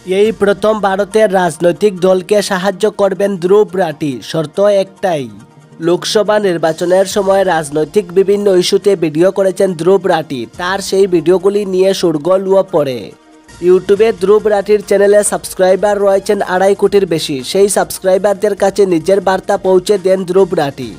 এই প্রথম ভারতের রাজনৈতিক দলকে সাহায্য করবেন ধ্রুব রাঠি। শর্ত একটাই, লোকসভা নির্বাচনের সময় রাজনৈতিক বিভিন্ন ইস্যুতে ভিডিও করেছেন ধ্রুব রাঠি। তার সেই ভিডিওগুলি নিয়ে শোরগোলও পড়ে। ইউটিউবে ধ্রুব রাঠির চ্যানেলে সাবস্ক্রাইবার রয়েছেন 2.5 কোটির বেশি। সেই সাবস্ক্রাইবারদের কাছে নিজের বার্তা পৌঁছে দেন ধ্রুব রাঠি।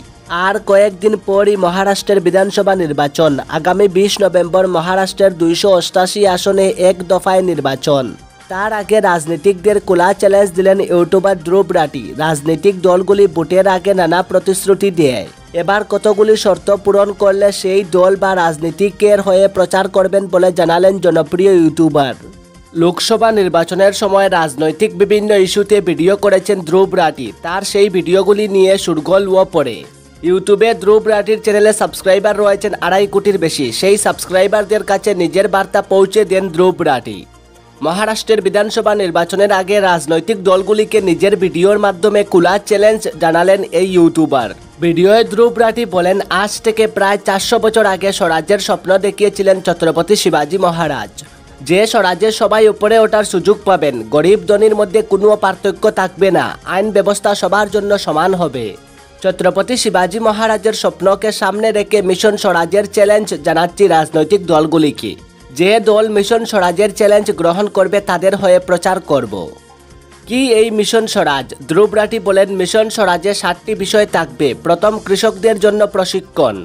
আর কয়েকদিন পরই মহারাষ্ট্রের বিধানসভা নির্বাচন। আগামী 20 নভেম্বর মহারাষ্ট্রের 288 আসনে এক দফায় নির্বাচন। তার আগে রাজনীতিকদের খোলা চ্যালেঞ্জ দিলেন ইউটিউবার ধ্রুব রাঠি। রাজনৈতিক দলগুলি ভোটের আগে নানা প্রতিশ্রুতি দেয়। এবার কতগুলি শর্ত পূরণ করলে সেই দল বা রাজনীতিকের হয়ে প্রচার করবেন বলে জানালেন জনপ্রিয় ইউটিউবার। লোকসভা নির্বাচনের সময় রাজনৈতিক বিভিন্ন ইস্যুতে ভিডিও করেছেন ধ্রুব রাঠি। তার সেই ভিডিওগুলি নিয়ে শোরগোলও পড়ে। ইউটিউবে ধ্রুব রাঠির চ্যানেলে সাবস্ক্রাইবার রয়েছেন 2.5 কোটির বেশি। সেই সাবস্ক্রাইবারদের কাছে নিজের বার্তা পৌঁছে দেন ধ্রুব রাঠি। মহারাষ্ট্রের বিধানসভা নির্বাচনের আগে রাজনৈতিক দলগুলিকে নিজের ভিডিওর মাধ্যমে খোলা চ্যালেঞ্জ জানালেন এই ইউটিউবার। ভিডিওয়ে ধ্রুব রাঠি বলেন, আজ থেকে প্রায় 400 বছর আগে স্বরাজ্যের স্বপ্ন দেখিয়েছিলেন ছত্রপতি শিবাজী মহারাজ। যে স্বরাজ্যের সবাই উপরে ওঠার সুযোগ পাবেন, গরিব ধনীর মধ্যে কোনো পার্থক্য থাকবে না, আইন ব্যবস্থা সবার জন্য সমান হবে। ছত্রপতি শিবাজী মহারাজের স্বপ্নকে সামনে রেখে মিশন স্বরাজের চ্যালেঞ্জ জানাচ্ছি রাজনৈতিক দলগুলিকে। যে দল মিশন স্বরাজের চ্যালেঞ্জ গ্রহণ করবে তাদের হয়ে প্রচার করব। কি এই মিশন স্বরাজ? ধ্রুব রাঠি বলেন, মিশন স্বরাজে 7টি বিষয় থাকবে। প্রথম, কৃষকদের জন্য প্রশিক্ষণ।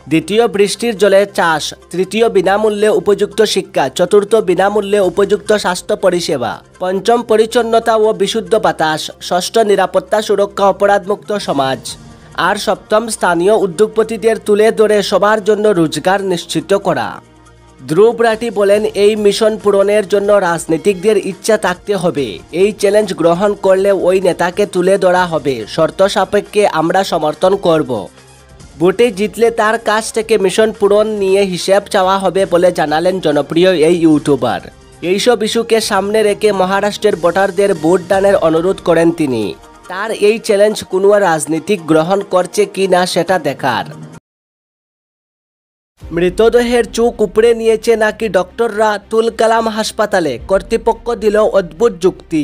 দ্বিতীয়, বৃষ্টির জলে চাষ। তৃতীয়, বিনামূল্যে উপযুক্ত শিক্ষা। চতুর্থ, বিনামূল্যে উপযুক্ত স্বাস্থ্য পরিষেবা। পঞ্চম, পরিচ্ছন্নতা ও বিশুদ্ধ বাতাস। ষষ্ঠ, নিরাপত্তা, সুরক্ষা, অপরাধমুক্ত সমাজ। আর সপ্তম, স্থানীয় উদ্যোগপতিদের তুলে ধরে সবার জন্য রোজগার নিশ্চিত করা। ধ্রুব রাঠি বলেন, এই মিশন পূরণের জন্য রাজনীতিকদের ইচ্ছা থাকতে হবে। এই চ্যালেঞ্জ গ্রহণ করলে ওই নেতাকে তুলে ধরা হবে। শর্ত সাপেক্ষে আমরা সমর্থন করব। ভোটে জিতলে তার কাছ থেকে মিশন পূরণ নিয়ে হিসেব চাওয়া হবে বলে জানালেন জনপ্রিয় এই ইউটিউবার। এইসব ইস্যুকে সামনে রেখে মহারাষ্ট্রের ভোটারদের ভোট দানের অনুরোধ করেন তিনি। তার এই চ্যালেঞ্জ কোনো রাজনীতিক গ্রহণ করছে কি না সেটা দেখার। মৃতদেহের চোখ উপড়ে নিয়েছে নাকি ডক্টররা তুল কালাম হাসপাতালে, কর্তৃপক্ষ দিল অদ্ভুত যুক্তি।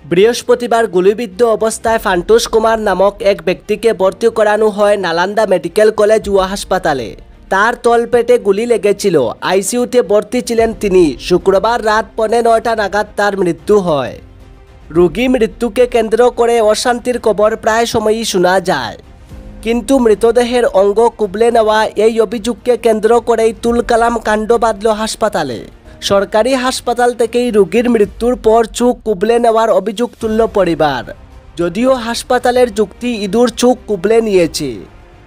বৃহস্পতিবার গুলিবিদ্ধ অবস্থায় ফান্টুস কুমার নামক এক ব্যক্তিকে ভর্তি করানো হয় নালন্দা মেডিকেল কলেজ ও হাসপাতালে। তার তলপেটে গুলি লেগেছিল। আইসিইউতে ভর্তি ছিলেন তিনি। শুক্রবার রাত 9:15 নাগাদ তার মৃত্যু হয়। রোগী মৃত্যুকে কেন্দ্র করে অশান্তির খবর প্রায় সময়ই শোনা যায়। কিন্তু মৃতদেহের অঙ্গ কুবলে নেওয়া এই অভিযোগকে কেন্দ্র করেই তুল কালাম কাণ্ড বাঁধল হাসপাতালে। সরকারি হাসপাতাল থেকেই রোগীর মৃত্যুর পর চোখ কুবলে নেওয়ার অভিযোগ তুলল পরিবার। যদিও হাসপাতালের যুক্তি ইঁদুর চোখ কুবলে নিয়েছে।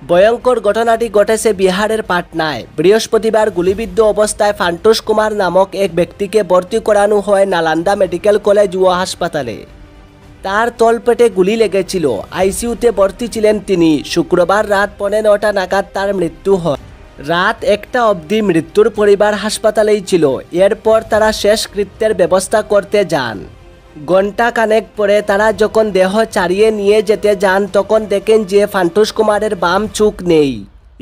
ভয়ঙ্কর ঘটনাটি ঘটেছে বিহারের পাটনায়। বৃহস্পতিবার গুলিবিদ্ধ অবস্থায় ফান্টুস কুমার নামক এক ব্যক্তিকে ভর্তি করানো হয় নালন্দা মেডিকেল কলেজ ও হাসপাতালে। তার তলপেটে গুলি লেগেছিল। আইসিইউতে ভর্তি ছিলেন তিনি। শুক্রবার রাত 9:15 নাগাদ তার মৃত্যু হয়। রাত 1টা অবধি মৃত্যুর পরিবার হাসপাতালেই ছিল। এরপর তারা শেষকৃত্যের ব্যবস্থা করতে যান। ঘণ্টা খানেক পরে তারা যখন দেহ চালিয়ে নিয়ে যেতে যান তখন দেখেন যে ফান্টুস কুমারের বাম চোখ নেই।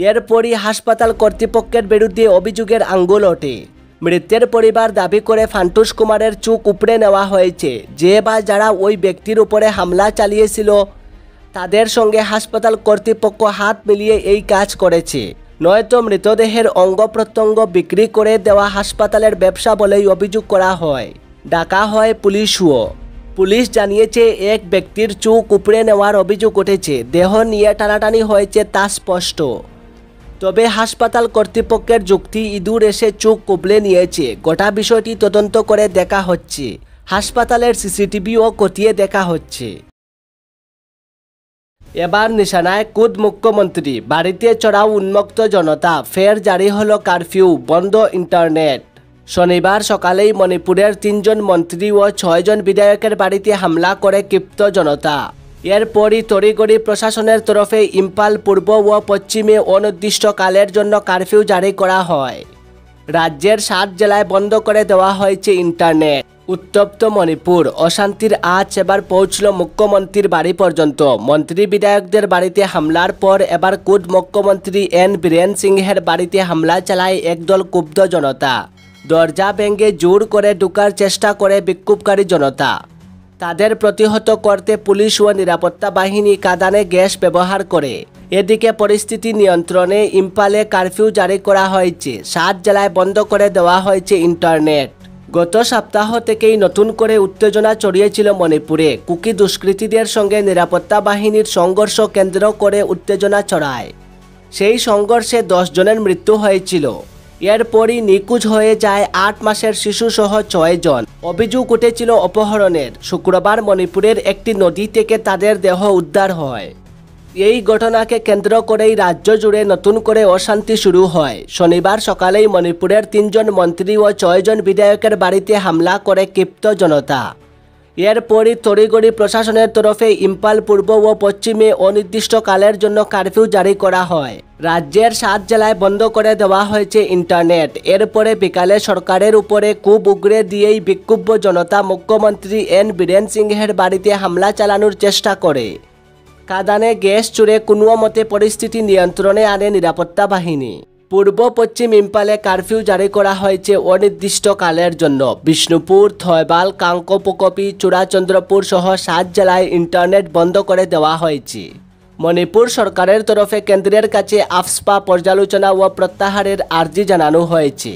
এরপরই হাসপাতাল কর্তৃপক্ষের বিরুদ্ধে অভিযোগের আঙ্গুল ওঠে। মৃতের পরিবার দাবি করে ফান্টুস কুমারের চোখ উপড়ে নেওয়া হয়েছে। যে বা যারা ওই ব্যক্তির উপরে হামলা চালিয়েছিল তাদের সঙ্গে হাসপাতাল কর্তৃপক্ষ হাত মিলিয়ে এই কাজ করেছে। নয়তো মৃতদেহের অঙ্গ প্রত্যঙ্গ বিক্রি করে দেওয়া হাসপাতালের ব্যবসা বলেই অভিযোগ করা হয়। ডাকা হয় পুলিশও। পুলিশ জানিয়েছে এক ব্যক্তির চোখ উপড়ে নেওয়ার অভিযোগ উঠেছে। দেহ নিয়ে টানাটানি হয়েছে তা স্পষ্ট। তবে হাসপাতাল কর্তৃপক্ষের যুক্তি ইঁদুর এসে চোখ কুবলে নিয়েছে। গোটা বিষয়টি তদন্ত করে দেখা হচ্ছে। হাসপাতালের সিসিটিভিও খতিয়ে দেখা হচ্ছে। এবার নিশানায় খুদ মুখ্যমন্ত্রী। বাড়িতে চড়াও উন্মুক্ত জনতা। ফের জারি হলো কারফিউ, বন্ধ ইন্টারনেট। শনিবার সকালেই মণিপুরের 3 জন মন্ত্রী ও 6 জন বিধায়কের বাড়িতে হামলা করে ক্ষিপ্ত জনতা। এরপরই তড়িঘড়ি প্রশাসনের তরফে ইম্ফল পূর্ব ও পশ্চিমে অনির্দিষ্টকালের জন্য কারফিউ জারি করা হয়। রাজ্যের 7 জেলায় বন্ধ করে দেওয়া হয়েছে ইন্টারনেট। উত্তপ্ত মণিপুর। অশান্তির আঁচ এবার পৌঁছল মুখ্যমন্ত্রীর বাড়ি পর্যন্ত। মন্ত্রী বিধায়কদের বাড়িতে হামলার পর এবার খুদ মুখ্যমন্ত্রী এন বীরেন সিংহের বাড়িতে হামলা চালায় একদল ক্ষুব্ধ জনতা। দরজা ভেঙে জোর করে ঢোকার চেষ্টা করে বিক্ষোভকারী জনতা। তাদের প্রতিহত করতে পুলিশ ও নিরাপত্তা বাহিনী কাঁদানে গ্যাস ব্যবহার করে। এদিকে পরিস্থিতি নিয়ন্ত্রণে ইম্ফলে কারফিউ জারি করা হয়েছে। 7 জেলায় বন্ধ করে দেওয়া হয়েছে ইন্টারনেট। গত সপ্তাহ থেকেই নতুন করে উত্তেজনা ছড়িয়েছিল মণিপুরে। কুকি দুষ্কৃতীদের সঙ্গে নিরাপত্তা বাহিনীর সংঘর্ষ কেন্দ্র করে উত্তেজনা ছড়ায়। সেই সংঘর্ষে 10 জনের মৃত্যু হয়েছিল। এরপরই নিখোঁজ হয়ে যায় 8 মাসের শিশুসহ 6 জন। অভিযোগ উঠেছিল অপহরণের। শুক্রবার মণিপুরের একটি নদী থেকে তাদের দেহ উদ্ধার হয়। এই ঘটনাকে কেন্দ্র করেই রাজ্য জুড়ে নতুন করে অশান্তি শুরু হয়। শনিবার সকালেই মণিপুরের 3 জন মন্ত্রী ও 6 জন বিধায়কের বাড়িতে হামলা করে ক্ষিপ্ত জনতা। এরপরই তড়িঘড়ি প্রশাসনের তরফে ইম্ফল পূর্ব ও পশ্চিমে অনির্দিষ্টকালের জন্য কারফিউ জারি করা হয়। রাজ্যের 7 জেলায় বন্ধ করে দেওয়া হয়েছে ইন্টারনেট। এরপরে বিকালে সরকারের উপরে খুব উগরে দিয়েই বিক্ষুব্ধ জনতা মুখ্যমন্ত্রী এন বীরেন সিংহের বাড়িতে হামলা চালানোর চেষ্টা করে। কাঁদানে গ্যাস ছুড়ে কোনো মতে পরিস্থিতি নিয়ন্ত্রণে আনে নিরাপত্তা বাহিনী। পূর্ব পশ্চিম ইম্ফলে কারফিউ জারি করা হয়েছে অনির্দিষ্টকালের জন্য। বিষ্ণুপুর, থয়বাল, কাংকোপকপি, চূড়াচন্দ্রপুর সহ 7 জেলায় ইন্টারনেট বন্ধ করে দেওয়া হয়েছে। মণিপুর সরকারের তরফে কেন্দ্রের কাছে আফস্পা পর্যালোচনা ও প্রত্যাহারের আর্জি জানানো হয়েছে।